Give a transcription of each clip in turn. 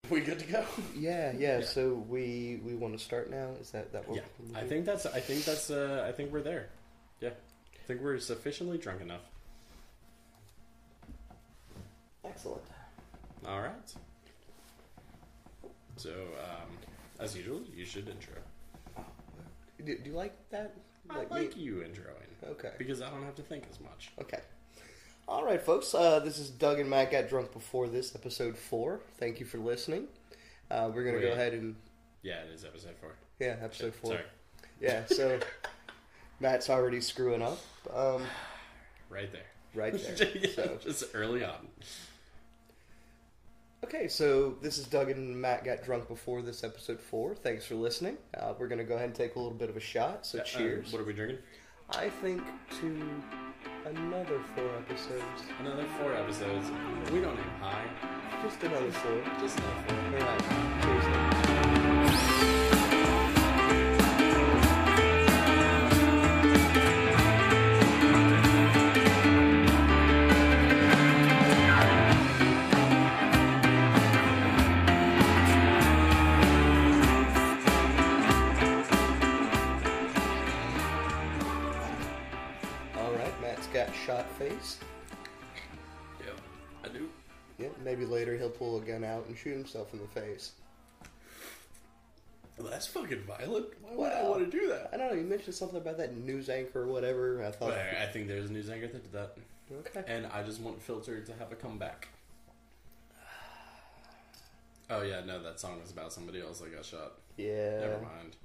We good to go? Yeah. So we want to start now. Is that what? Yeah, I think we're there. Yeah, I think we're sufficiently drunk enough. Excellent. All right. So, as usual, you should intro. Do you like that? I like you introing. Okay. Because I don't have to think as much. Okay. All right, folks. This is Doug and Matt Got Drunk Before This, episode 4. Thank you for listening. We're going to go ahead and... Yeah, it is episode 4. Yeah, episode 4. Sorry. Yeah, so Matt's already screwing up. Right there. Right there. Yeah, So. just early on. Okay, so this is Doug and Matt Got Drunk Before This, episode 4. Thanks for listening. We're going to go ahead and take a little bit of a shot, so cheers. What are we drinking? I think to another 4 episodes. Another 4 episodes. We don't aim high. Just another 4. Just another 4. All right, cheers. Got shot face. Yeah, I do. Yeah, maybe later he'll pull a gun out and shoot himself in the face. Well, that's fucking violent. Why would I want to do that? I don't know. You mentioned something about that news anchor or whatever. I thought. Well, I think there's a news anchor that did that. Okay. And I just want Filter to have a comeback. Oh yeah, no, that song was about somebody else that got shot. Yeah. Never mind.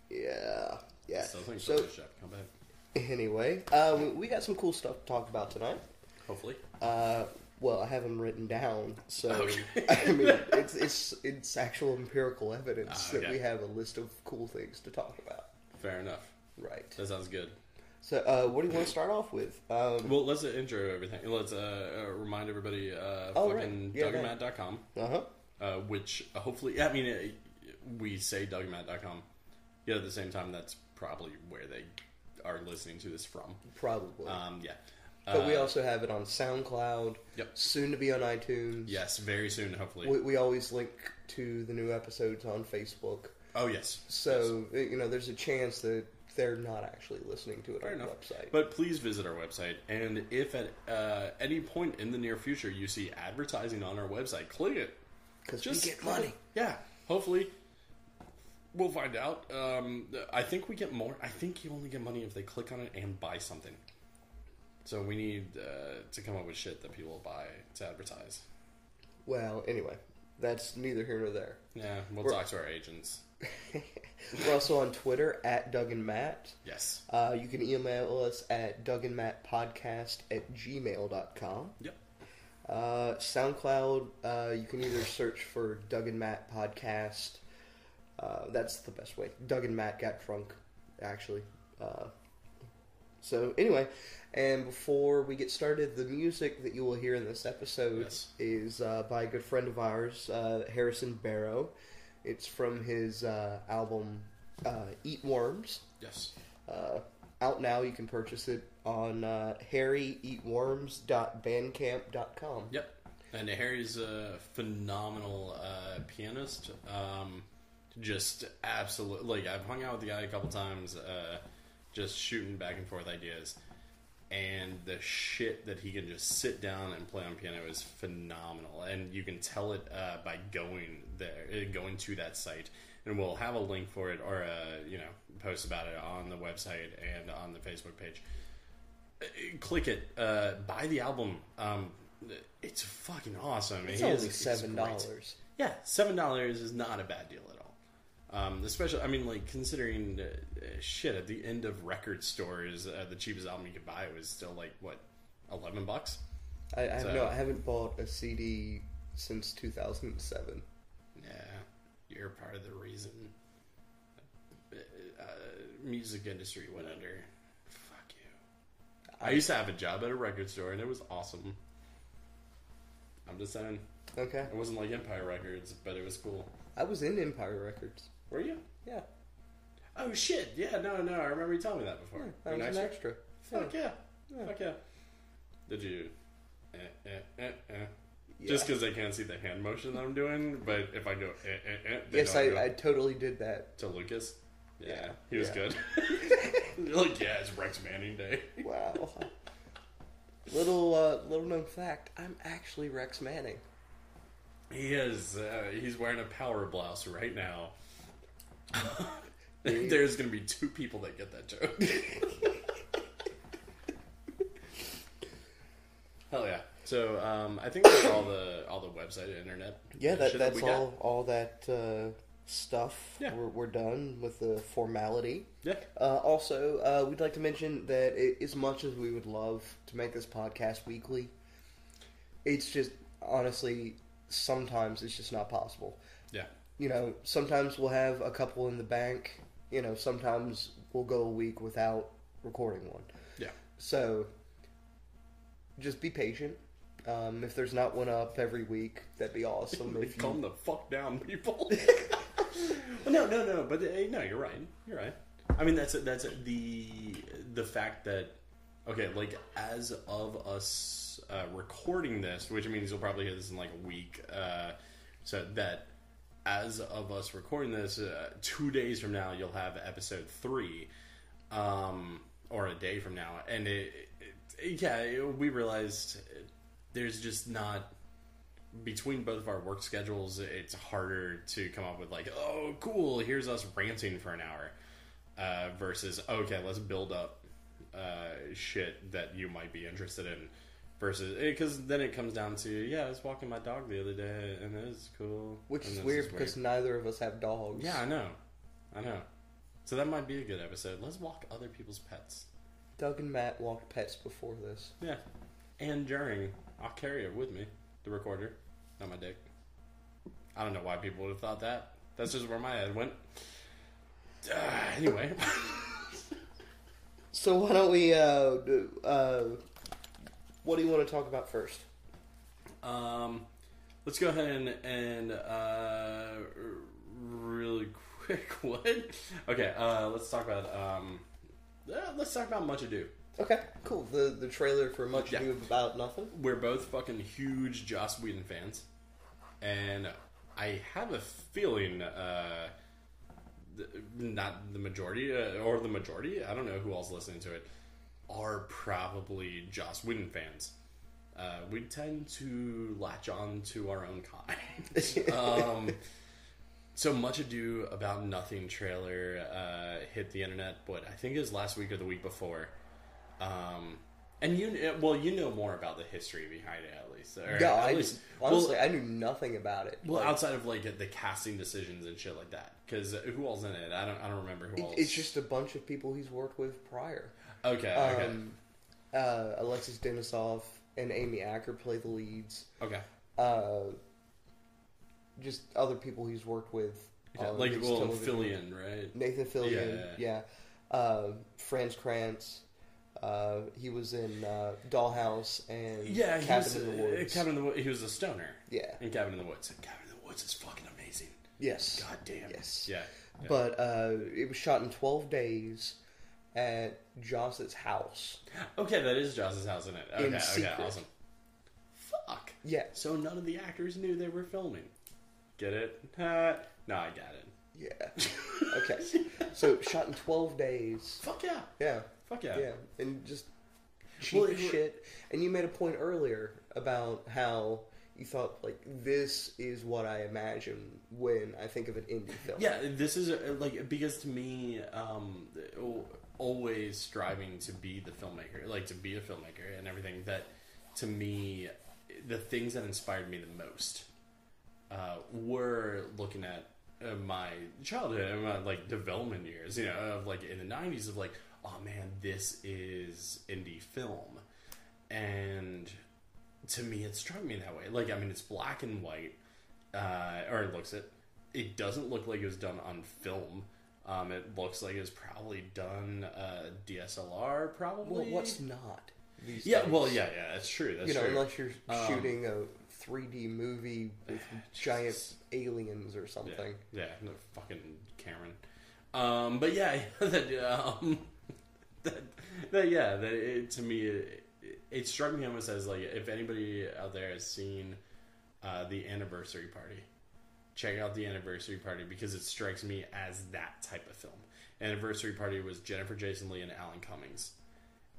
Yeah. Still think Filter should have a comeback. Anyway, we got some cool stuff to talk about tonight. Hopefully. Well, I have them written down, so okay. I mean, it's actual empirical evidence that we have a list of cool things to talk about. Fair enough. Right. That sounds good. So, what do you want to start off with? Well, let's intro everything. Let's remind everybody, fucking DougAndMatt.com. Which, hopefully, I mean, we say DougAndMatt.com, yet at the same time, that's probably where they are listening to this from. Probably. Yeah. But we also have it on SoundCloud. Yep. Soon to be on iTunes. Yes, very soon, hopefully. We always link to the new episodes on Facebook. Oh, yes. So, you know, there's a chance that they're not actually listening to it on the website. But please visit our website. And if at any point in the near future you see advertising on our website, click it. Because we get money. Yeah. Hopefully. We'll find out. I think we get more. I think you only get money if they click on it and buy something. So we need to come up with shit that people will buy to advertise. Well, anyway, that's neither here nor there. Yeah, we'll talk to our agents. We're also on Twitter at Doug and Matt. Yes. You can email us at dougandmattpodcast@gmail.com. Yep. SoundCloud, you can either search for Doug and Matt Podcast. That's the best way. Doug and Matt Got Drunk, actually. So anyway, and before we get started, the music that you will hear in this episode is by a good friend of ours, Harrison Barrow. It's from his album Eat Worms. Yes. Out now. You can purchase it on harryeatworms.bandcamp.com. Yep. And Harry's a phenomenal pianist. Just absolutely, like, I've hung out with the guy a couple times, just shooting back and forth ideas, and the shit that he can just sit down and play on piano is phenomenal, and you can tell it by going there, going to that site, and we'll have a link for it, or post about it on the website and on the Facebook page. Click it, buy the album. It's fucking awesome. It's only $7. Yeah, $7 is not a bad deal at all. Especially, I mean, like, considering shit at the end of record stores, the cheapest album you could buy was still like what, $11? I haven't bought a CD since 2007. Yeah, you're part of the reason music industry went under. Fuck you. I used to have a job at a record store, and it was awesome. I'm just saying. Okay. It wasn't like Empire Records, but it was cool. I was in Empire Records. Were you? Yeah. Oh, shit. Yeah, no. I remember you telling me that before. Yeah, I was an extra. Fuck yeah. Fuck yeah. Did you... Just because they can't see the hand motion that I'm doing, but if I go, yes, I totally did that to Lucas. Yeah, he was good. You're like, yeah, it's Rex Manning Day. Wow. Little known fact: I'm actually Rex Manning. He is. He's wearing a power blouse right now. There's going to be 2 people that get that joke. Hell yeah! So I think that's all the website, internet. Yeah, that's all that stuff. Yeah. We're done with the formality. Yeah. Also, we'd like to mention that as much as we would love to make this podcast weekly, it's just honestly sometimes it's just not possible. Yeah. You know, sometimes we'll have a couple in the bank. You know, sometimes we'll go a week without recording one. Yeah. So just be patient. If there's not one up every week, that'd be awesome. If calm the fuck down, people. Well, no. But no, you're right. You're right. I mean, that's the fact that like as of us recording this, which means you'll probably hear this in like a week. So that as of us recording this, 2 days from now, you'll have episode 3, or a day from now, and we realized there's just not, between both of our work schedules, it's harder to come up with like, oh, cool, here's us ranting for an hour, versus, okay, let's build up shit that you might be interested in, versus, because then it comes down to, I was walking my dog the other day, and it was cool. Which is weird, because neither of us have dogs. Yeah, I know. So that might be a good episode. Let's walk other people's pets. Doug and Matt walked pets before this. Yeah. And during. I'll carry it with me. The recorder. Not my dick. I don't know why people would have thought that. That's just where my head went. Anyway. So why don't we, what do you want to talk about first? Let's go ahead and really quick, what? Okay, let's talk about Much Ado. Okay, cool. The trailer for Much Ado About Nothing. We're both fucking huge Joss Whedon fans, and I have a feeling, not the majority, or the majority, I don't know who else listening to it, are probably Joss Whedon fans. We tend to latch on to our own kind. So Much Ado About Nothing trailer hit the internet, I think it was last week or the week before. And you know more about the history behind it, at least. Honestly, I knew nothing about it. Well, outside of like the casting decisions and shit like that, because who all's in it? I don't remember who else. It's just a bunch of people he's worked with prior. Okay. Alexis Denisov and Amy Acker play the leads. Okay. Just other people he's worked with. Fillion, right? Nathan Fillion, yeah. Franz Kranz. He was in Dollhouse and Cabin in the Woods. Cabin in the Woods. He was a stoner. Yeah. In Cabin in the Woods. Cabin in the Woods is fucking amazing. Yes. God damn. Yes. Yeah. But it was shot in 12 days at Joss's house. Okay, that is Joss's house, isn't it? Okay, awesome. Fuck. Yeah. So none of the actors knew they were filming. Get it? No, I got it. Yeah. Okay. So shot in 12 days. Fuck yeah. Yeah. Fuck yeah. Yeah. And just cheap as shit. And you made a point earlier about how you thought, like, this is what I imagine when I think of an indie film. Yeah, this is, because to me, always striving to be the filmmaker, like, to be a filmmaker and everything, that, to me, the things that inspired me the most were looking at my childhood and my, like, development years, of, like, in the 90s, of, like, oh, man, this is indie film. And to me, it struck me that way. Like, I mean, it's black and white, or it looks it. It doesn't look like it was done on film. It looks like it was probably done DSLR, probably. Well, what's not? These days? Well, yeah, that's true. That's true. Unless you're shooting a 3D movie with giant aliens or something. Yeah, no fucking Cameron. But yeah, to me, it struck me almost as, like, if anybody out there has seen The Anniversary Party. Check out The Anniversary Party because it strikes me as that type of film. Anniversary Party was Jennifer Jason Leigh and Alan Cummings.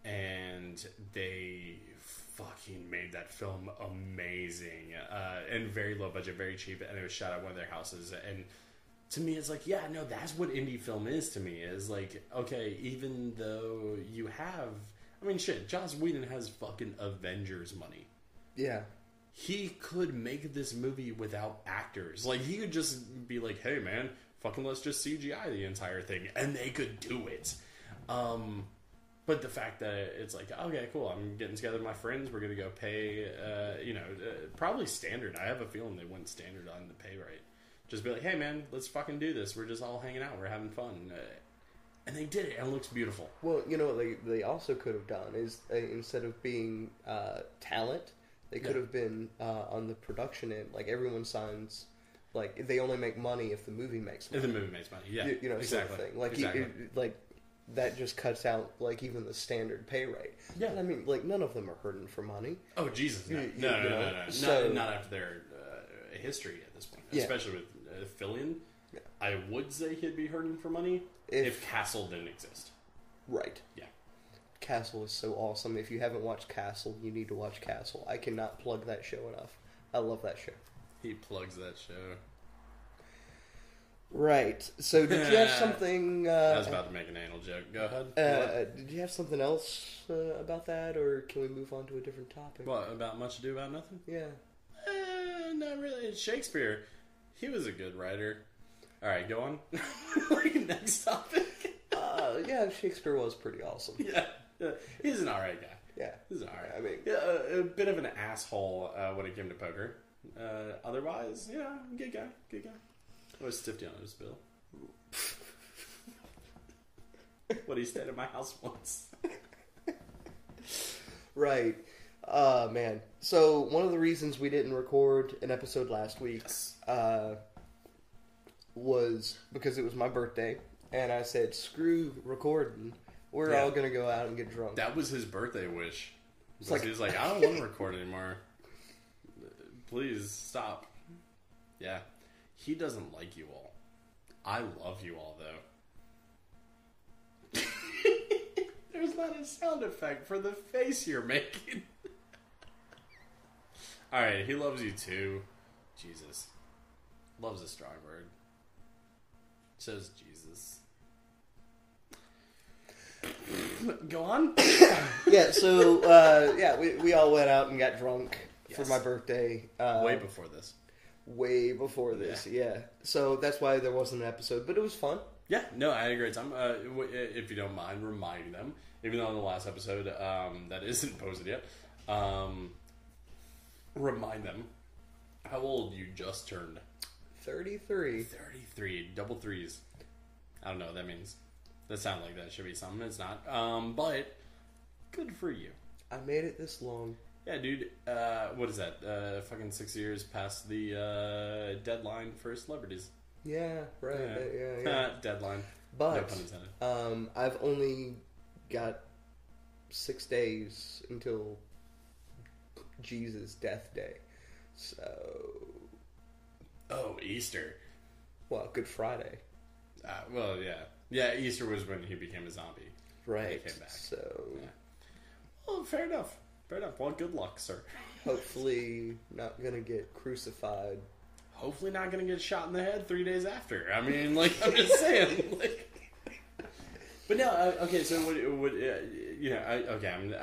And they fucking made that film amazing. And very low budget, very cheap. And it was shot at one of their houses. And to me, it's like, yeah, no, that's what indie film is to me. Is like, okay, even though you have... I mean, shit, Joss Whedon has fucking Avengers money. Yeah. He could make this movie without actors. Like, he could just be like, hey, man, fucking let's just CGI the entire thing. And they could do it. But the fact that it's like, okay, cool, I'm getting together with my friends, we're going to go pay, probably standard. I have a feeling they went standard on the pay rate. Just be like, hey, man, let's fucking do this. We're just all hanging out. We're having fun. And they did it, and it looks beautiful. Well, you know what they also could have done is, instead of being talent, they could have been on the production end. Like, everyone signs... Like, they only make money if the movie makes money. If the movie makes money, yeah. You know, exactly. Sort of thing. Like, exactly. That just cuts out, like, even the standard pay rate. Yeah. And I mean, like, none of them are hurting for money. Oh, Jesus, no. No. So, not after their history at this point. Yeah. Especially with Fillion. Yeah. I would say he'd be hurting for money if Castle didn't exist. Right. Yeah. Castle is so awesome. If you haven't watched Castle, you need to watch Castle. I cannot plug that show enough. I love that show. He plugs that show. Right. So, did you have something... I was about to make an anal joke. Go ahead. Did you have something else about that, or can we move on to a different topic? What, about Much Ado About Nothing? Yeah. Not really. It's Shakespeare. He was a good writer. Alright, go on. Next topic. Yeah, Shakespeare was pretty awesome. Yeah. He's an alright guy. Yeah. He's an alright. I mean... Yeah, a bit of an asshole when it came to poker. Otherwise, good guy. Good guy. I was stiffed on his bill. What, he stayed at my house once. Right. Man. So, one of the reasons we didn't record an episode last week was because it was my birthday, and I said, screw recording. We're all going to go out and get drunk. That was his birthday wish. He was like, I don't want to record anymore. Please, stop. Yeah. He doesn't like you all. I love you all, though. There's not a sound effect for the face you're making. Alright, he loves you too. Jesus. Love's a strong word. Says Jesus. Go on. Yeah, so, we all went out and got drunk for my birthday. Way before this. Way before this, yeah. So that's why there wasn't an episode, but it was fun. Yeah, no, I had a great time. If you don't mind reminding them, even though in the last episode that isn't posted yet, remind them how old you just turned. 33. 33, double threes. I don't know what that means. That sounds like that should be something. It's not. But good for you. I made it this long. Yeah, dude. What is that? Fucking 6 years past the deadline for celebrities. Yeah, right. Yeah. Deadline. But no pun intended. I've only got 6 days until Jesus' death day. So... Oh, Easter. Well, Good Friday. Well, yeah. Yeah, Easter was when he became a zombie. Right. He came back. So... Yeah. Well, fair enough. Fair enough. Well, good luck, sir. Hopefully not gonna get crucified. Hopefully not gonna get shot in the head 3 days after. I mean, I'm just saying. But no, okay, so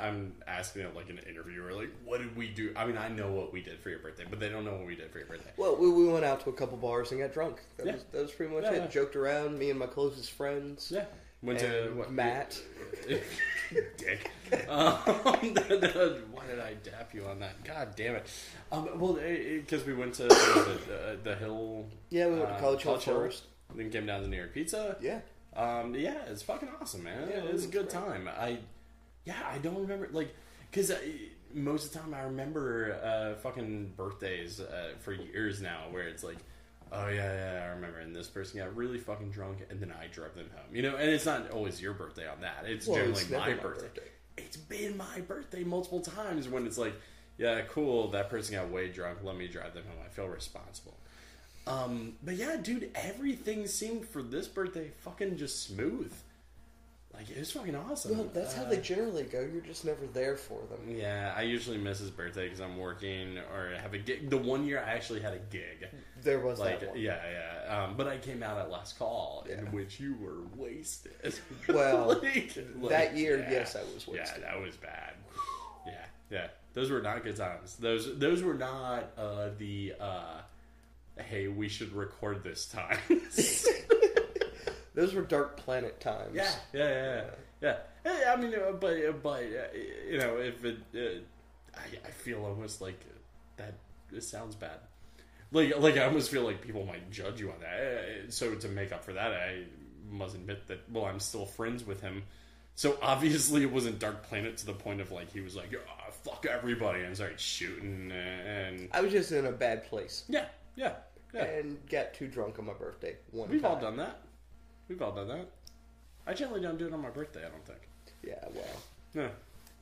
I'm asking it like an interviewer, like, what did we do? I mean, I know what we did for your birthday, but they don't know what we did for your birthday. Well, we went out to a couple bars and got drunk. That was pretty much it. Yeah. Joked around, me and my closest friends. Yeah. Went to Matt. Dick. Why did I dap you on that? God damn it. Well, because we went to the Hill. Yeah, we went to College Hill first. Then came down to New York Pizza. Yeah. Yeah, it's fucking awesome, man. Yeah, it was a good time. I don't remember, because most of the time I remember fucking birthdays for years now, where it's like, oh yeah, I remember, and this person got really fucking drunk, and then I drove them home. And it's not always your birthday on that. It's generally my birthday. It's been my birthday multiple times when it's like, yeah, cool. That person got way drunk. Let me drive them home. I feel responsible. But yeah, dude, everything seemed for this birthday fucking just smooth. Like, it was fucking awesome. Well, that's how they generally go. You're just never there for them. Yeah, I usually miss his birthday because I'm working or have a gig. The one year I actually had a gig. There was that one. Yeah. But I came out at last call, in which you were wasted. Well, that year, yes, I was wasted. Yeah, that was bad. Yeah. Those were not good times. Those were not hey, we should record this time. Those were Dark Planet times. Yeah. I mean, but you know, if it, I feel almost like that. It sounds bad. Like I almost feel like people might judge you on that. So to make up for that, I must admit that. Well, I'm still friends with him. So obviously, it wasn't Dark Planet to the point of like he was like, oh, "Fuck everybody," and started shooting. And I was just in a bad place. Yeah. And got too drunk on my birthday. We've all done that. I generally don't do it on my birthday, I don't think. Yeah, well.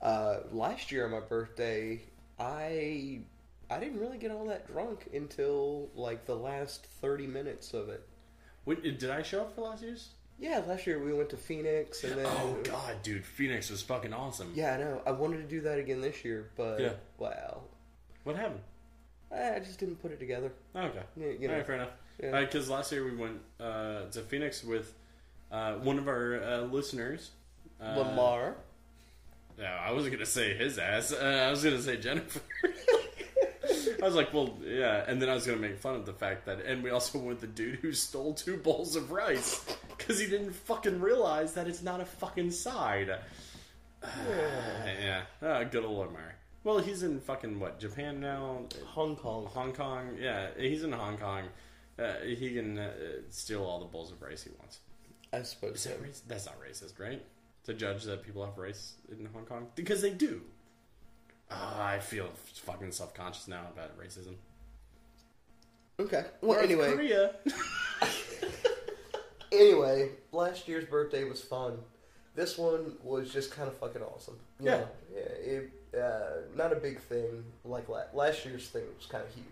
Yeah. Last year on my birthday, I didn't really get all that drunk until like the last 30 minutes of it. Wait, did I show up for last year's? Yeah, last year we went to Phoenix and then... Oh, God, dude, Phoenix was fucking awesome. Yeah, I know. I wanted to do that again this year, but, well... What happened? I just didn't put it together. Oh, okay. You know. All right, fair enough. Because last year we went to Phoenix with one of our listeners. Lamar. No, I wasn't going to say his ass. I was going to say Jennifer. I was like, well, yeah. And then I was going to make fun of the fact that... And we also went with the dude who stole 2 bowls of rice. Because he didn't fucking realize that it's not a fucking side. Yeah. Good old Lamar. Well, he's in fucking, what, Japan now? Hong Kong. Hong Kong, yeah. He's in Hong Kong. He can steal all the bowls of rice he wants. I suppose so. That's not racist, right? To judge that people have race in Hong Kong? Because they do. I feel fucking self-conscious now about racism. Okay. Well, anyway. Korea. Anyway, last year's birthday was fun. This one was just kind of fucking awesome. Yeah. Not a big thing like last year's thing was kind of huge.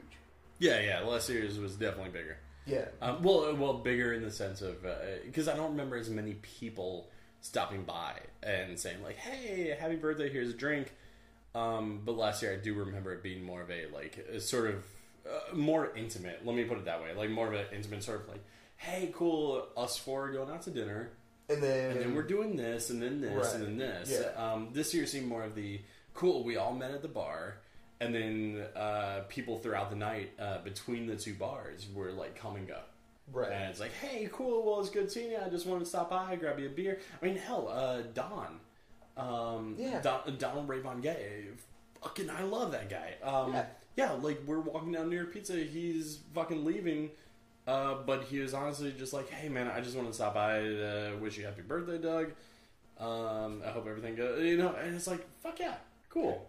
Yeah. Last year's was definitely bigger. Yeah. Well, bigger in the sense of because I don't remember as many people stopping by and saying like, "Hey, happy birthday! Here's a drink." But last year I do remember it being more of a sort of more intimate. Let me put it that way, like more of an intimate sort of like, "Hey, cool, us 4 going out to dinner." And then we're doing this, and then this, and then this. Yeah. This year seemed more of the, cool, we all met at the bar, and then people throughout the night between the 2 bars were like, come and go. Right. And it's like, hey, cool, well, it's good seeing you. I just wanted to stop by, grab you a beer. I mean, hell, Don. Donald Ray Von Gay. Fucking, I love that guy. Yeah, like, we're walking down near Pizza, he's fucking leaving. But he was honestly just like, hey man, I just want to stop by to wish you happy birthday, Doug. I hope everything goes, and it's like, fuck yeah, cool.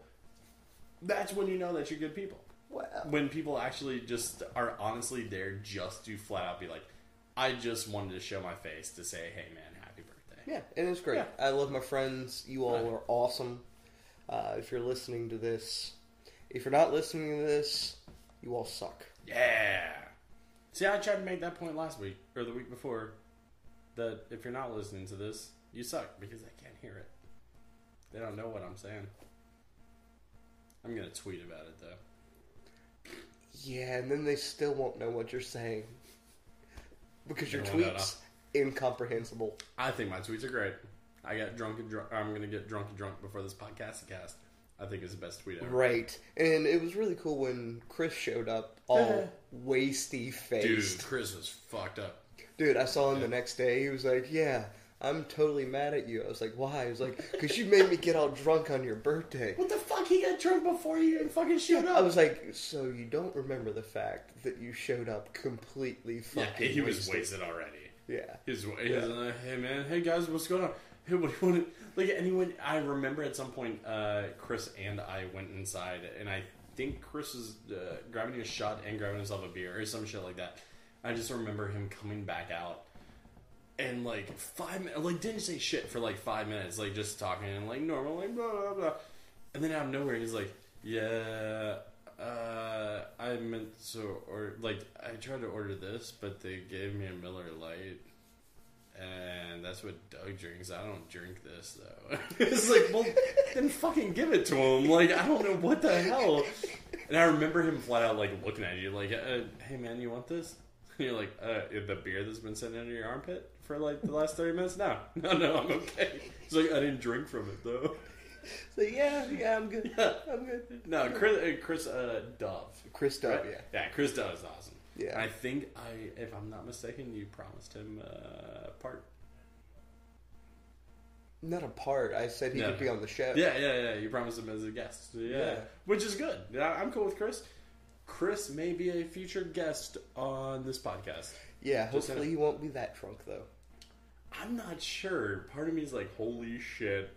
That's when you know that you're good people. Wow. When people actually just are honestly there just to flat out be like, I just wanted to show my face to say, hey man, happy birthday. Yeah, and it's great. Yeah. I love my friends. You all are awesome. If you're listening to this, if you're not listening to this, you all suck. Yeah. See, I tried to make that point last week, or the week before, that if you're not listening to this, you suck, because they can't hear it. They don't know what I'm saying. I'm going to tweet about it, though. Yeah, and then they still won't know what you're saying. Because your They won't tweet's incomprehensible. I think my tweets are great. I got drunk and drunk. I'm going to get drunk and drunk before this podcast is cast. I think it's the best tweet ever. Right. And it was really cool when Chris showed up all wasty-faced. Dude, Chris was fucked up. Dude, I saw him the next day. He was like, yeah, I'm totally mad at you. I was like, why? He was like, because you made me get all drunk on your birthday. What the fuck? He got drunk before you even fucking showed up? I was like, so you don't remember the fact that you showed up completely fucking he was wasted already. Yeah. He was like, hey man, hey guys, what's going on? Hey, what do you want to... Like, anyone... I remember at some point, Chris and I went inside, and I think Chris was grabbing a shot and grabbing himself a beer, or some shit like that. I just remember him coming back out, and, like, 5 minutes... Like, didn't say shit for, like, 5 minutes, like, just talking, and, like, normal, like, blah, blah, blah. And then out of nowhere, he's like, Yeah, I meant to order, like, I tried to order this, but they gave me a Miller Lite, and that's what Doug drinks. I don't drink this, though. It's like, well, then fucking give it to him. Like, I don't know what the hell. And I remember him flat out, like, looking at you, like, hey, man, you want this? And you're like, the beer that's been sitting under your armpit for, like, the last 30 minutes? No, I'm okay. He's like, I didn't drink from it, though. So yeah, I'm good. Yeah. I'm good. No, Chris Dove. Chris Dove, right? yeah. Yeah, Chris Dove is awesome. Yeah. I think if I'm not mistaken, you promised him a part. Not a part. I said he could be on the show. Yeah. You promised him as a guest. Yeah. Which is good. Yeah, I'm cool with Chris. Chris may be a future guest on this podcast. Yeah, hopefully he won't be that drunk, though. I'm not sure. Part of me is like, holy shit.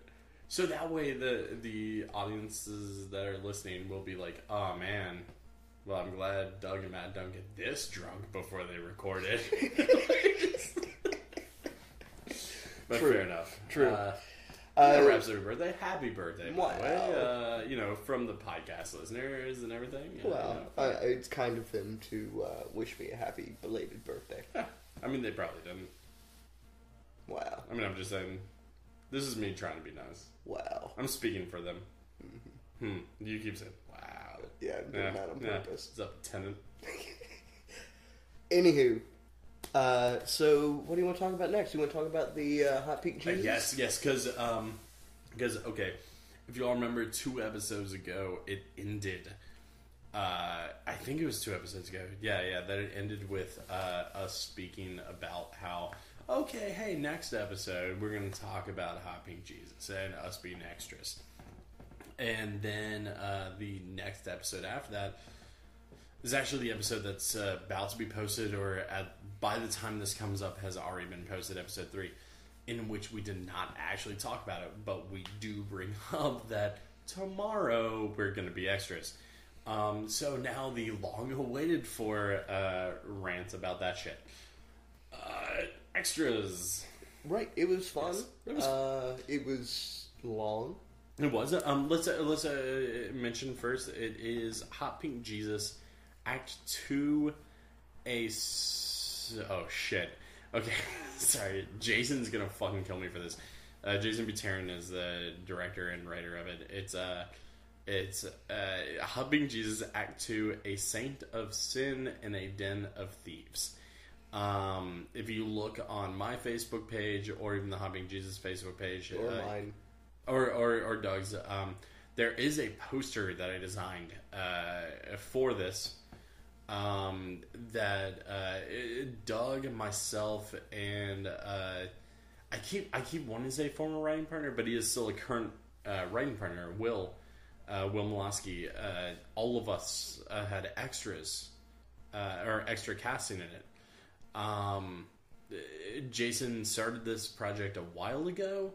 So that way the audiences that are listening will be like, oh man, well, I'm glad Doug and Matt don't get this drunk before they record it. But True. fair enough. True. Rap's their birthday. Happy birthday, by the wow. way. From the podcast listeners and everything. Well, it's kind of them to wish me a happy belated birthday. Yeah. I mean, they probably didn't. Wow. I mean, I'm just saying, this is me trying to be nice. Wow. I'm speaking for them. Mm-hmm. You keep saying, wow. Yeah, I'm doing that on purpose. What's up, tenant? Anywho, so what do you want to talk about next? You want to talk about the Hot Pink Jesus? Yes, because, okay, if you all remember 2 episodes ago, it ended, I think it was 2 episodes ago, that it ended with us speaking about how, okay, hey, next episode, we're going to talk about Hot Pink Jesus and us being extras. And then the next episode after that is actually the episode that's about to be posted, or by the time this comes up has already been posted, episode 3, in which we did not actually talk about it, but we do bring up that tomorrow we're going to be extras. So now the long-awaited for rant about that shit. Extras. Right, it was fun. Yes. It was long. It was. Let's mention first. It is Hot Pink Jesus, Act 2. Oh shit. Okay, sorry. Jason's gonna fucking kill me for this. Jason Buterin is the director and writer of it. It's Hot Pink Jesus, Act 2, A Saint of Sin and a Den of Thieves. If you look on my Facebook page, or even the Hot Pink Jesus Facebook page, or mine, or Doug's, there is a poster that I designed for this. That Doug, myself, and I keep wanting to say former writing partner, but he is still a current writing partner, Will Miloski. All of us had extras or extra casting in it. Jason started this project a while ago.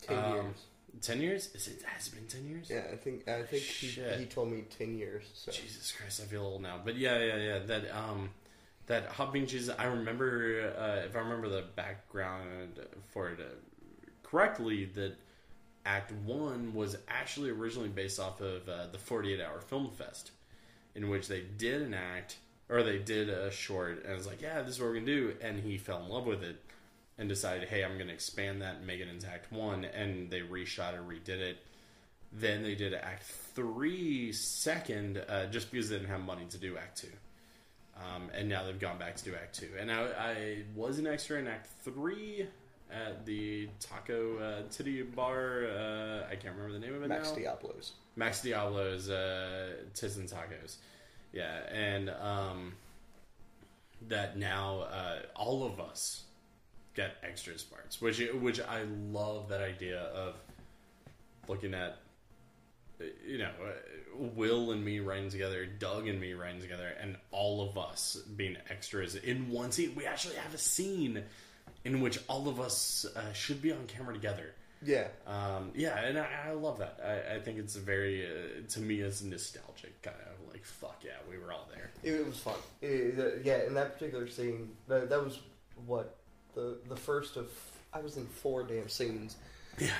10 years. 10 years? Has it been 10 years? Yeah, I think he told me 10 years. So. Jesus Christ, I feel old now. But yeah. That Hot Pink Jesus, I remember, if I remember the background for it correctly, that Act 1 was actually originally based off of the 48 Hour Film Fest, in which they did an act, or they did a short, and it was like, yeah, this is what we're going to do, and he fell in love with it, and decided, hey, I'm going to expand that and make it into Act 1, and they reshot it, redid it. Then they did Act 3 second, just because they didn't have money to do Act 2. And now they've gone back to do Act 2. And I was an extra in Act 3 at the Taco Titty Bar. I can't remember the name of it Max now. Diablo's. Max Diablo's Tits and Tacos. Yeah, and that now all of us get extras parts, which I love that idea of looking at, Will and me writing together, Doug and me writing together, and all of us being extras in one scene. We actually have a scene in which all of us should be on camera together. Yeah. And I love that. I think it's very, to me, it's nostalgic, kind of like, fuck yeah, we were all there. It was fun. In that particular scene, that was what, the first of, I was in 4 damn scenes. Yeah.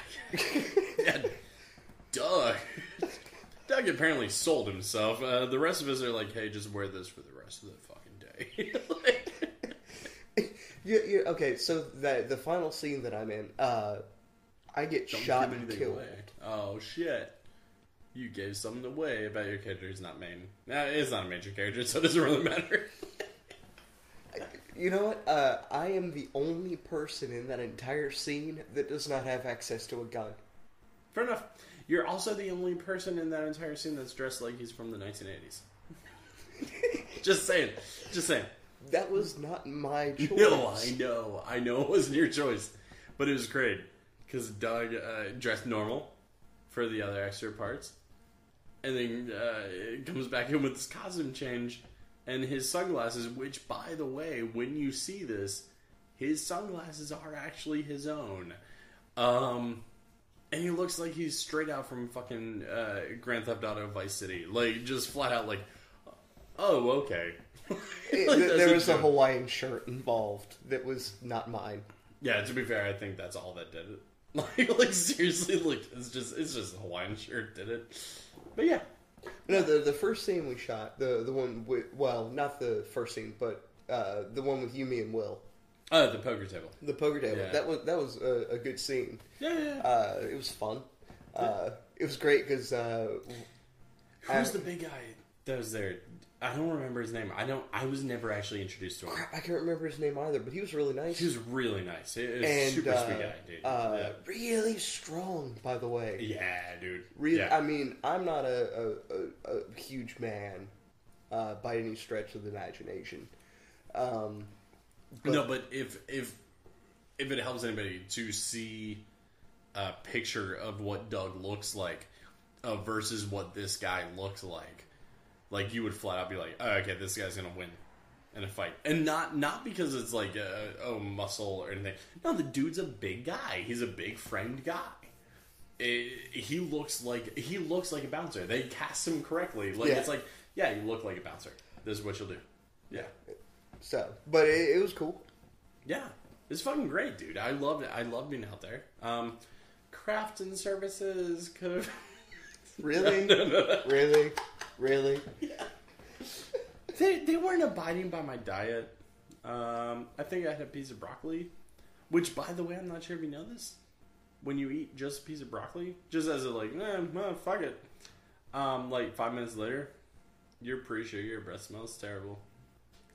Doug. Doug apparently sold himself. The rest of us are like, hey, just wear this for the rest of the fucking day. Okay, so the final scene that I'm in, I get shot and killed. Away. Oh, shit. You gave something away about your character who's not main. Nah, it's not a major character, so it doesn't really matter. You know what? I am the only person in that entire scene that does not have access to a gun. Fair enough. You're also the only person in that entire scene that's dressed like he's from the 1980s. Just saying. Just saying. That was not my choice. No, I know it wasn't your choice. But it was great. Because Doug dressed normal for the other extra parts. And then comes back in with this costume change and his sunglasses, which, by the way, when you see this, his sunglasses are actually his own. And he looks like he's straight out from fucking Grand Theft Auto Vice City. Like, just flat out like, oh, okay. There was a Hawaiian shirt involved that was not mine. Yeah, to be fair, I think that's all that did it. Like seriously, like it's just a Hawaiian shirt did it. But yeah. No, the first scene we shot, the one with, well, not the first scene, but the one with you, me, and Will. Oh, the poker table. The poker table. Yeah. That was a good scene. Yeah. It was fun. It was great because who's the big guy that was there? I don't remember his name. I was never actually introduced to him. I can't remember his name either, but he was really nice. He was really nice. He was a super sweet guy, dude. Yeah. Really strong, by the way. Yeah, dude. Really, yeah. I mean, I'm not a huge man by any stretch of the imagination. But if it helps anybody to see a picture of what Doug looks like versus what this guy looks like you would flat out be like, oh, okay, this guy's gonna win in a fight, and not because it's like muscle or anything. No, the dude's a big guy. He's a big framed guy. He looks like a bouncer. They cast him correctly. Like It's like, yeah, you look like a bouncer. This is what you'll do. Yeah. So, but it was cool. Yeah, it's fucking great, dude. I loved it. I loved being out there. Crafting services could have. Really? No. Really? Yeah. They weren't abiding by my diet. I think I had a piece of broccoli, which, by the way, I'm not sure if you know this. When you eat just a piece of broccoli, just as a fuck it. Like 5 minutes later, you're pretty sure your breath smells terrible.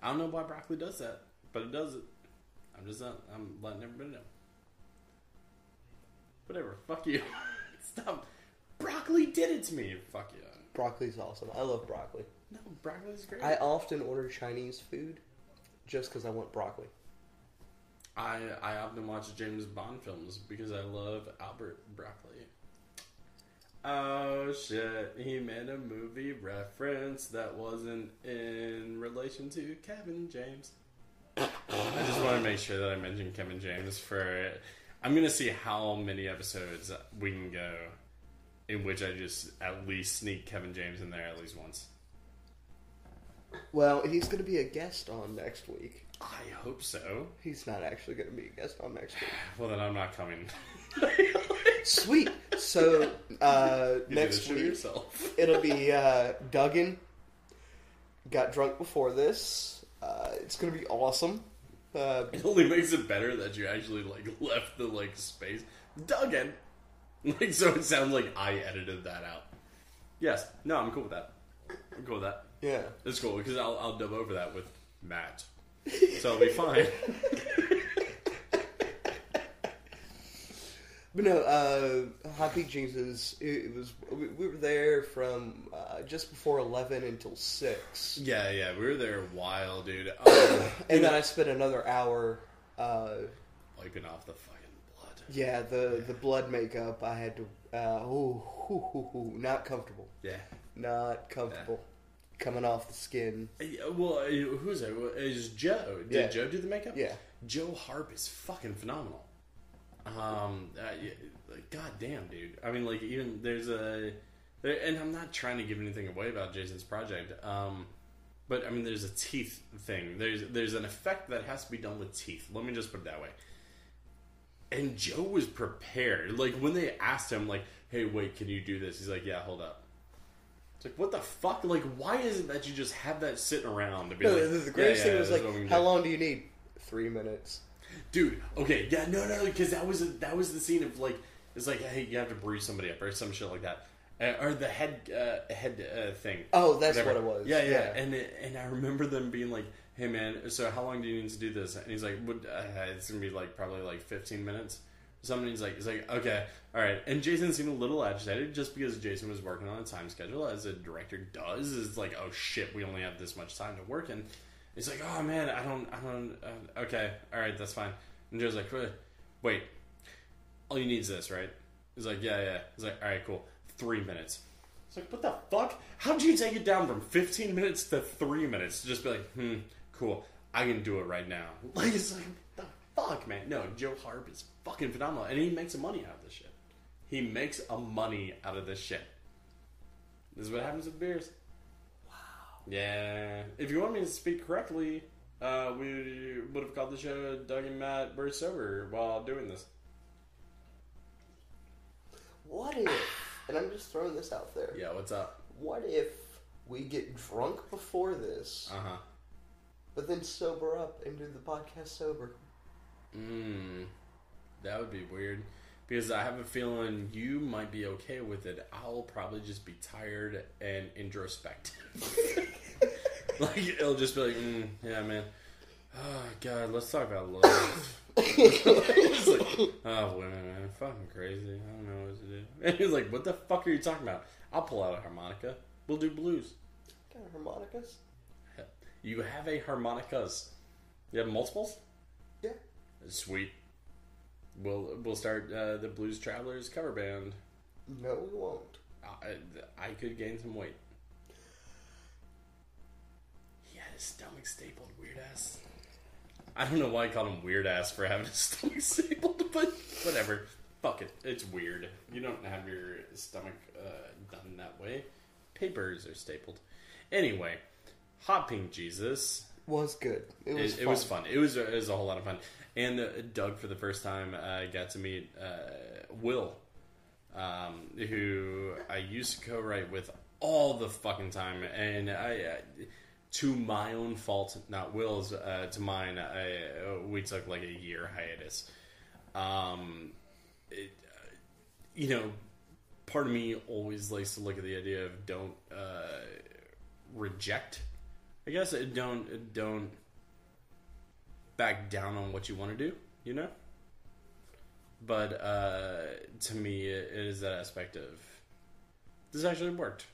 I don't know why broccoli does that, but it does it. I'm letting everybody know. Whatever. Fuck you. Stop. Broccoli did it to me. Fuck you. Broccoli's awesome. I love broccoli. No, broccoli's great. I often order Chinese food just because I want broccoli. I often watch James Bond films because I love Albert Broccoli. Oh shit, he made a movie reference that wasn't in relation to Kevin James. I just want to make sure that I mention Kevin James for... I'm going to see how many episodes we can go in which I just at least sneak Kevin James in there at least once. Well, he's going to be a guest on next week. I hope so. He's not actually going to be a guest on next week. Well, then I'm not coming. Sweet. So, next week, it'll be Duggan. Got drunk before this. It's going to be awesome. It only makes it better that you actually left the space. Duggan. So it sounds like I edited that out. Yes. No, I'm cool with that. I'm cool with that. Yeah. It's cool because I'll dub over that with Matt. So it'll be fine. But no, Hot Peak Jesus, we were there from just before 11 until 6. Yeah, we were there a while, dude. And then I spent another hour wiping off the fucking blood. Yeah, the blood makeup, I had to, not comfortable. Yeah. Not comfortable. Yeah. Coming off the skin. Well, who's it? Is Joe. Did Joe do the makeup? Yeah. Joe Harp is fucking phenomenal. God damn, dude. I mean, even there's and I'm not trying to give anything away about Jason's project, but I mean, there's a teeth thing. There's an effect that has to be done with teeth. Let me just put it that way. And Joe was prepared. When they asked him, hey, wait, can you do this? He's like, yeah, hold up. It's like, what the fuck? Like, why is it that you just have that sitting around to be the greatest thing was like, how long do you need? 3 minutes. Dude, okay, yeah, no, because that was the scene of like, it's like, hey, you have to breathe somebody up or some shit like that, or the head thing. Oh, that's whatever. What it was. Yeah. And I remember them being like, hey man, so how long do you need to do this? And he's like, it's gonna be like probably like 15 minutes. Somebody's like, he's like, okay, all right. And Jason seemed a little agitated just because Jason was working on a time schedule, as a director does. Is like, oh shit, we only have this much time to work in. He's like, oh man, I don't. Okay, all right, that's fine. And Joe's like, wait, all you need is this, right? He's like, yeah. He's like, all right, cool. 3 minutes. It's like, what the fuck? How'd you take it down from 15 minutes to 3 minutes? To just be like, cool, I can do it right now. Like, it's like, what the fuck, man? No, Joe Harp is fucking phenomenal, and he makes money out of this shit. He makes a money out of this shit. This is what happens with beers. Yeah. If you want me to speak correctly, we would have called the show Doug and Matt Bird Sober while doing this. What if, and I'm just throwing this out there. Yeah, what's up? What if we get drunk before this, but then sober up and do the podcast sober? That would be weird. Because I have a feeling you might be okay with it. I'll probably just be tired and introspective. Like, it'll just be like, yeah, man. Oh, God, let's talk about love. It's like, oh, women, man. Fucking crazy. I don't know what to do. And he's like, what the fuck are you talking about? I'll pull out a harmonica. We'll do blues. Got harmonicas? You have a harmonicas. You have multiples? Yeah. Sweet. We'll start the Blues Travelers cover band. No, we won't. I could gain some weight. He had his stomach stapled, weird ass. I don't know why I called him weird ass for having his stomach stapled, but whatever. Fuck it. It's weird. You don't have your stomach done that way. Papers are stapled. Anyway, Hot Pink Jesus was good. It was fun. It was a whole lot of fun. And Doug, for the first time, got to meet Will, who I used to co-write with all the fucking time. And I, to my own fault, not Will's, to mine, we took like a year hiatus. Part of me always likes to look at the idea of don't reject. I guess don't back down on what you want to do, you know? But to me, it is that aspect of this actually worked.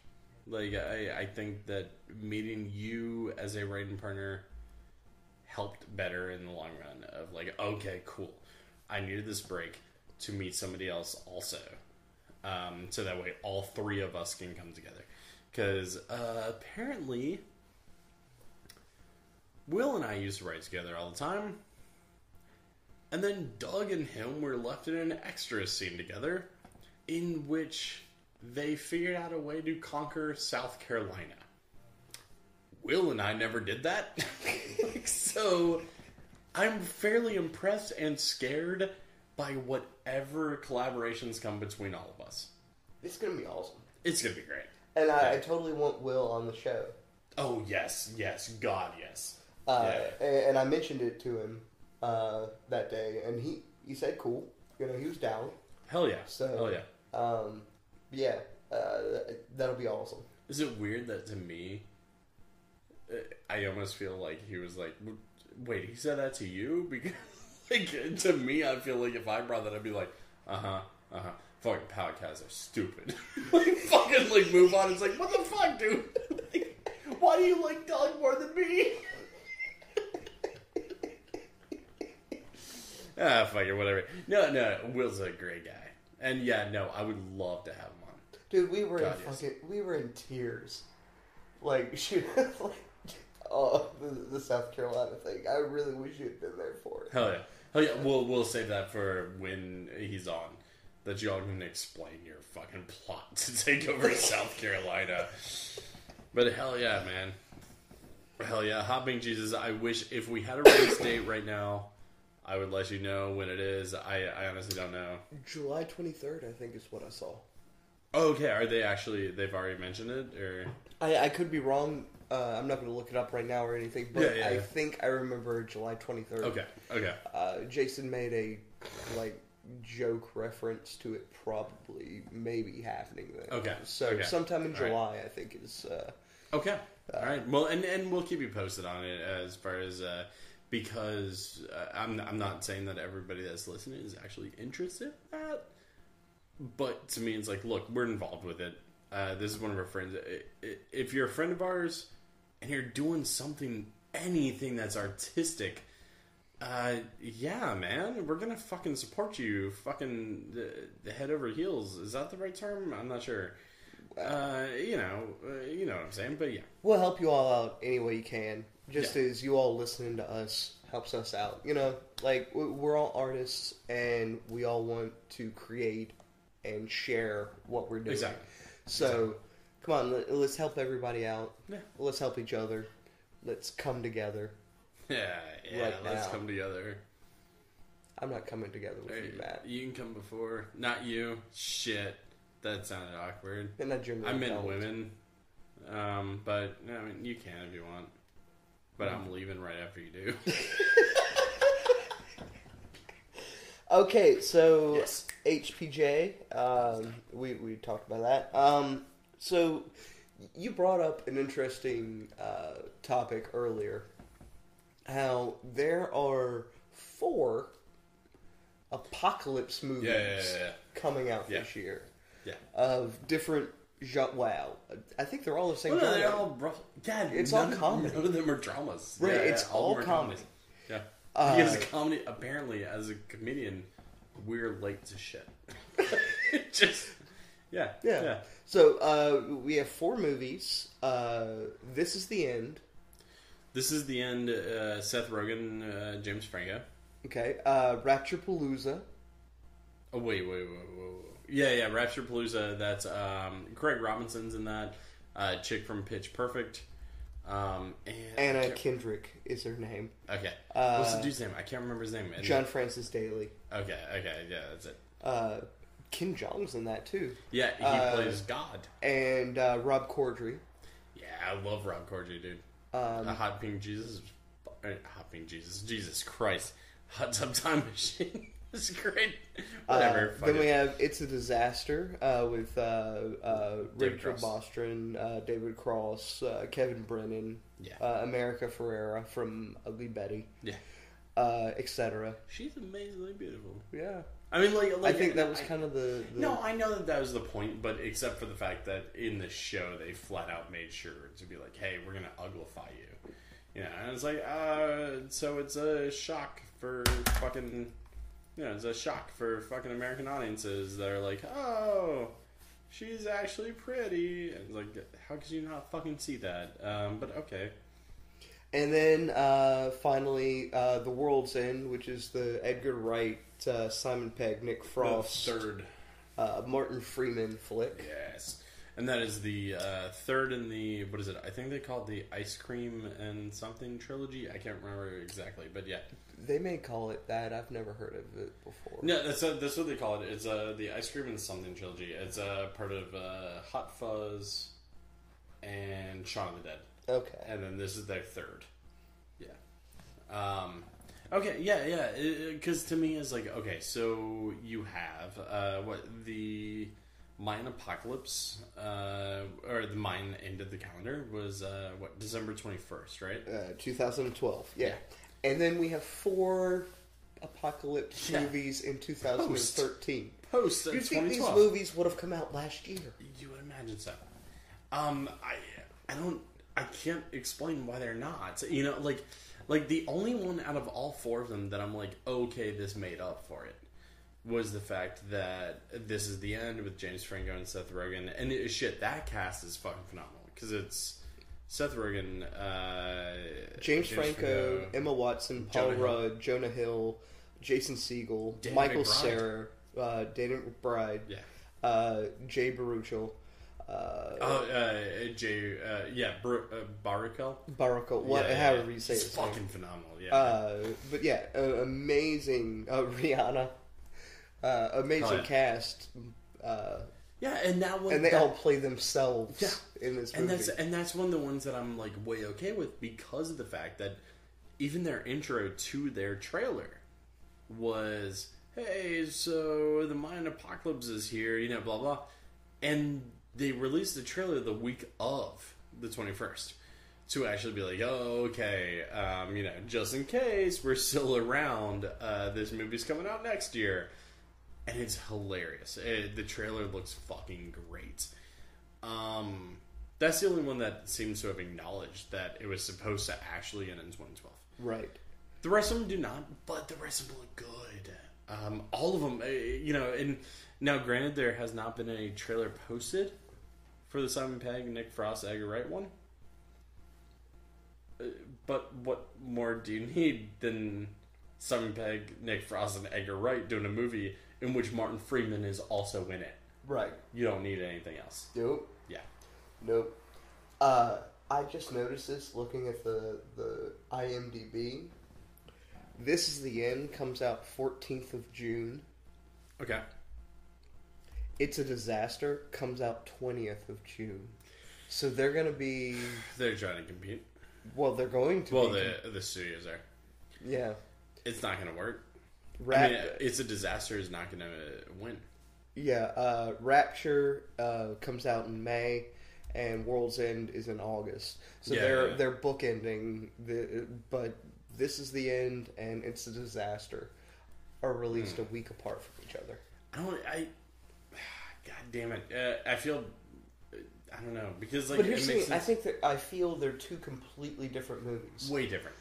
Like, I think that meeting you as a writing partner helped better in the long run of like, okay, cool. I needed this break to meet somebody else also. So that way all three of us can come together. Because apparently Will and I used to write together all the time. And then Doug and him were left in an extra scene together in which they figured out a way to conquer South Carolina. Will and I never did that. So I'm fairly impressed and scared by whatever collaborations come between all of us. It's going to be awesome. It's going to be great. And I totally want Will on the show. Oh, yes. God, yes. And I mentioned it to him that day, and he said cool. You know, he was down. Hell yeah. So, hell yeah. That'll be awesome. Is it weird that to me, I almost feel like he was like, wait, he said that to you? Because, like, to me, I feel like if I brought that, I'd be like, fucking podcasts are stupid. Like, fucking, like, move on. It's like, what the fuck, dude? Like, why do you like Doug more than me? Fuck it, whatever. No, Will's a great guy. And yeah, no, I would love to have him on. Dude, we were in tears. Like, shoot, the South Carolina thing. I really wish you had been there for it. Hell yeah. We'll save that for when he's on. That y'all can explain your fucking plot to take over South Carolina. But hell yeah, man. Hell yeah. Hot Pink Jesus, I wish if we had a release date right now, I would let you know when it is. I honestly don't know. July 23rd, I think, is what I saw. Okay, are they actually? They've already mentioned it, or I could be wrong. I'm not going to look it up right now or anything, but Yeah. I think I remember July 23rd. Okay. Jason made a joke reference to it probably maybe happening then. Okay. So sometime in All right. July, I think is. Okay. All right. Well, and we'll keep you posted on it as far as because I'm not saying that everybody that's listening is actually interested in that, but to me, it's like, look, we're involved with it. This is one of our friends. If you're a friend of ours and you're doing anything that's artistic, yeah, man, we're gonna fucking support you. Fucking the head over heels. Is that the right term? I'm not sure. You know what I'm saying. But yeah, We'll help you all out any way you can. Just as you all listening to us helps us out. You know, like, we're all artists and we all want to create and share what we're doing. Exactly. So, come on, let's help everybody out. Yeah. Let's help each other. Let's come together. Yeah, Right let's now. come together. I'm not coming together with you, Matt. You can come before. Not you. Shit. That sounded awkward. And not generally I meant don't. women. But, I mean, you can if you want. But I'm leaving right after you do. Okay, so Yes. HPJ, we talked about that. So you brought up an interesting topic earlier, how there are 4 apocalypse movies coming out this year. Yeah. Of different wow. I think they're all the same Well, genre. they're all rough. Yeah, It's all comedy. None of them are dramas. Right, Yeah, it's all of them are comedy. comedies. Yeah. Because comedy, apparently, as a comedian, we're late to shit. Just, yeah. So we have 4 movies. This is the end. This is the end. Seth Rogen, James Franco. Okay. Rapturepalooza. Oh, wait. Yeah, Rapturepalooza. That's Craig Robinson's in that. Chick from Pitch Perfect. And Anna Kendrick is her name. Okay. What's the dude's name? I can't remember his name. John Francis Daly. Okay, yeah, that's it. Kim Jong's in that too. Yeah, he plays God. And Rob Corddry. Yeah, I love Rob Corddry, dude. Hot Pink Jesus. Jesus Christ. Hot Tub Time Machine. It's great. Whatever. Then we have It's a Disaster with David Rachel Cross. Bostron, David Cross, Kevin Brennan, America Ferrera from Ugly Betty, etc. She's amazingly beautiful. Yeah. I mean, like I think that was kind of the... No, I know that was the point, but except for the fact that in the show they flat out made sure to be like, hey, we're going to uglify you. You know, and it's like, so it's a shock for fucking... You know, it's a shock for fucking American audiences that are like, oh, she's actually pretty. And it's like, how could you not fucking see that? But okay. And then finally, The World's End, which is the Edgar Wright, Simon Pegg, Nick Frost, The third. Martin Freeman flick. Yes. And that is the third in the, what is it? I think they call it the Ice Cream and Something trilogy. I can't remember exactly, but yeah. They may call it that. I've never heard of it before. No, that's what they call it. It's the Ice Cream and Something trilogy. It's part of Hot Fuzz and Shaun of the Dead. Okay. And then this is their third. Yeah. Okay, yeah. Because to me, it's like, okay, so you have, the Mayan apocalypse, or the Mayan end of the calendar was, December 21st, right? 2012, yeah. And then we have 4 apocalypse movies in 2013. Post Do you 2012. think these movies would have come out last year? You would imagine so. I can't explain why they're not. You know, like the only one out of all 4 of them that I'm like, okay, this made up for it, was the fact that This is the End with James Franco and Seth Rogen. And that cast is fucking phenomenal. Because it's Seth Rogen, James Franco, Emma Watson, Paul Rudd, Jonah Hill, Jason Segel, Michael Cera, Danny McBride, Jay Baruchel. Baruchel. Baruchel, however you say it. It's fucking phenomenal, yeah. But yeah, amazing Rihanna. Amazing cast. Yeah, and that one, and they all play themselves in this movie. And that's one of the ones that I'm like way okay with because of the fact that even their intro to their trailer was, hey, so the Mayan apocalypse is here, you know, blah blah, and they released the trailer the week of the 21st to actually be like, oh, okay, you know, just in case we're still around, this movie's coming out next year. And it's hilarious. The trailer looks fucking great. That's the only one that seems to have acknowledged that it was supposed to actually end in 2012. Right. The rest of them do not, but the rest of them look good. All of them, you know, and now granted there has not been a trailer posted for the Simon Pegg, Nick Frost, Edgar Wright one. But what more do you need than Simon Pegg, Nick Frost, and Edgar Wright doing a movie in which Martin Freeman is also in it? Right. You don't need anything else. Nope. Yeah. Nope. I just noticed this looking at the IMDb. This Is the End comes out 14th of June. Okay. It's a Disaster comes out 20th of June. So they're going to be... They're trying to compete. Well, they're going to Well, the studios are. Yeah. It's not going to work. I mean, It's a Disaster is not going to win. Yeah. Rapture comes out in May, and World's End is in August. So they're bookending but This Is the End and It's a Disaster are released a week apart from each other. God damn it. I feel... I don't know, because like... But here's the thing, I feel they're two completely different movies. Way different.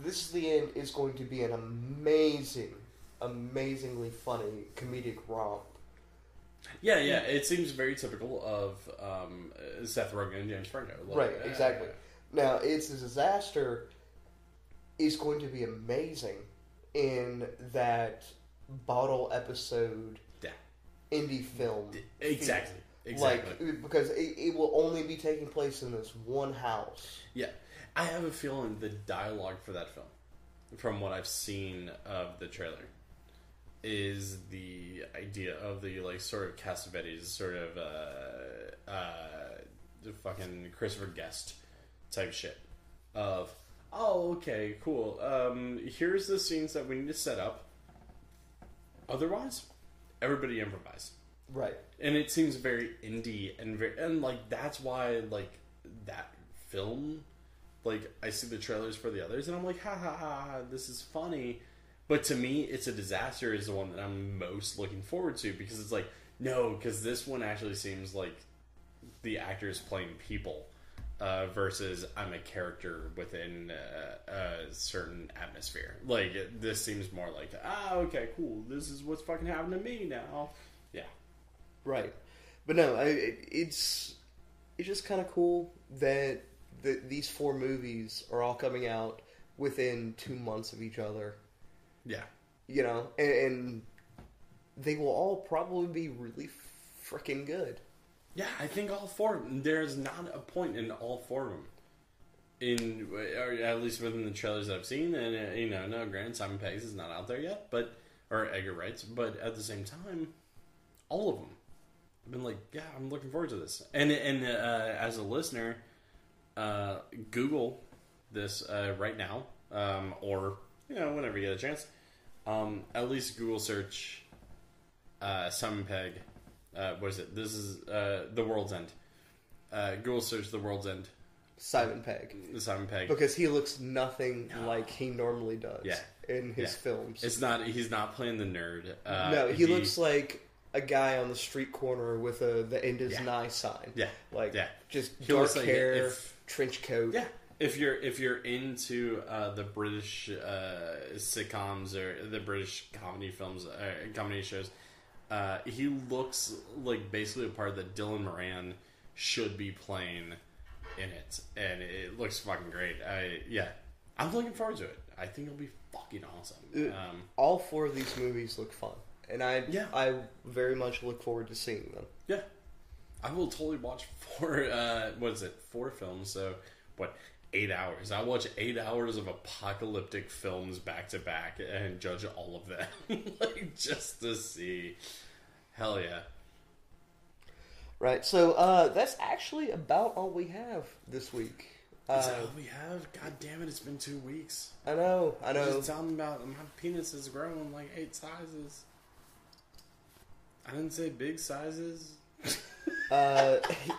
This Is the End is going to be an amazingly funny comedic romp. Yeah, it seems very typical of Seth Rogen and James Franco. Like, right, exactly. Now, It's a Disaster is going to be amazing in that bottle episode indie film. Exactly. Like, because it will only be taking place in this one house. Yeah. I have a feeling the dialogue for that film, from what I've seen of the trailer, is the idea of the, like, sort of Cassavetes, sort of, the fucking Christopher Guest type shit. Of, oh, okay, cool. Here's the scenes that we need to set up. Otherwise, everybody improvise. Right. And it seems very indie and like that's why like that film, like I see the trailers for the others and I'm like ha ha ha, this is funny, but to me It's a Disaster is the one that I'm most looking forward to because it's like because this one actually seems like the actors playing people versus I'm a character within a certain atmosphere. Like this seems more like okay, cool, this is what's fucking happening to me now. Yeah. Right, but no, it's just kind of cool that these four movies are all coming out within 2 months of each other. Yeah, you know, and they will all probably be really freaking good. Yeah, I think all four. There's not a point in all four of them, or at least within the trailers that I've seen. And no, granted, Simon Pegg's is not out there yet, or Edgar Wright's, but at the same time, all of them. I've been like, yeah, I'm looking forward to this. And as a listener, Google this right now, or whenever you get a chance. At least Google search Simon Pegg. What is it? This is The World's End. Google search The World's End. Simon Pegg. Simon Pegg. Because he looks nothing like he normally does in his films. He's not playing the nerd. No, he looks like a guy on the street corner with the End is Nigh sign. Just dark hair, trench coat. Yeah. If you're into the British sitcoms or the British comedy films, comedy shows, he looks like basically a part that Dylan Moran should be playing in it, and it looks fucking great. I'm looking forward to it. I think it'll be fucking awesome. All four of these movies look fun. And I very much look forward to seeing them. Yeah. I will totally watch 4 films, so, 8 hours. I'll watch 8 hours of apocalyptic films back to back and judge all of them. Like, just to see. Hell yeah. Right, so that's actually about all we have this week. Is that all we have? God damn it, it's been 2 weeks. I know. Just tell them about my penis has grown like 8 sizes. I didn't say big sizes.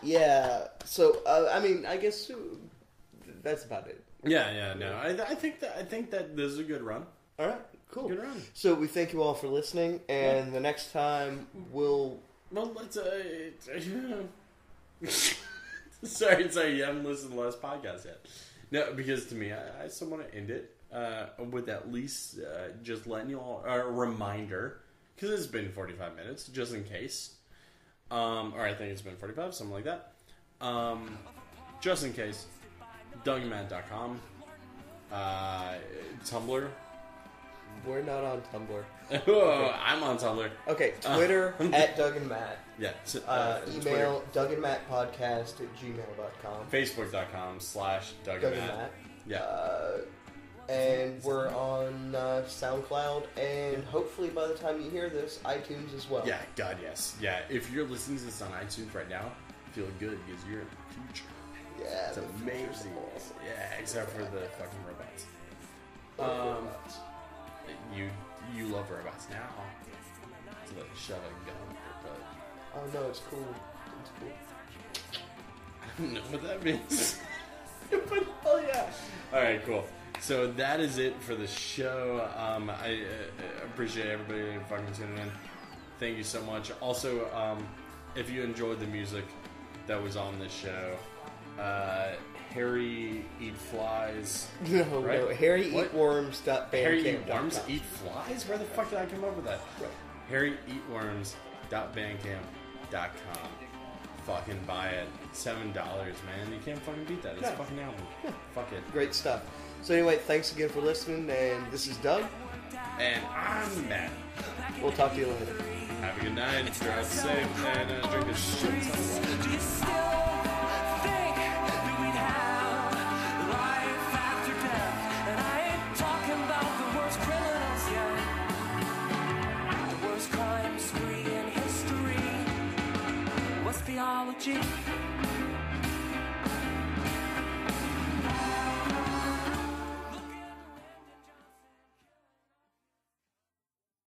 Yeah. So, I mean, I guess that's about it. Yeah, no. I think that this is a good run. All right, cool. Good run. So we thank you all for listening, and the next time we'll... Well, let's... Sorry, you haven't listened to the last podcast yet. No, because to me, I still want to end it with at least just letting you all... a reminder, because it's been 45 minutes, just in case. Or I think it's been 45, something like that. Just in case, DougandMatt.com. Tumblr. We're not on Tumblr. Oh, I'm on Tumblr. Okay, Twitter at Doug and Matt. Yeah. Email DougandMattPodcast@gmail.com. Facebook.com/DougandMatt. Yeah. And we're on SoundCloud, and hopefully by the time you hear this, iTunes as well. Yeah, God, yes. Yeah, if you're listening to this on iTunes right now, feel good because you're in the future. Yeah, it's amazing. Yeah, except for the fucking robots. Robots. You love robots now. So like shove a gun up your butt. Oh no, it's cool. It's cool. I don't know what that means. But oh yeah. Alright, cool. So that is it for the show. I appreciate everybody fucking tuning in. Thank you so much. Also, if you enjoyed the music that was on this show, Harry Eat Flies. No, right? no. Harry What? Eat Worms.bandcamp.com. Harry Eat Worms? Eat Flies? Where the fuck did I come up with that? Right. HarryEatWorms.bandcamp.com. Fucking buy it. $7, man. You can't fucking beat that. It's a fucking album. Fuck it. Great stuff. So anyway, thanks again for listening, and this is Doug. And I'm Matt. We'll talk to you later. Have a good night. Drive safe and drink a shit ton of water. Do you still think that we'd have life after death? And I ain't talking about the worst criminals yet. The worst crime spree in history was theology.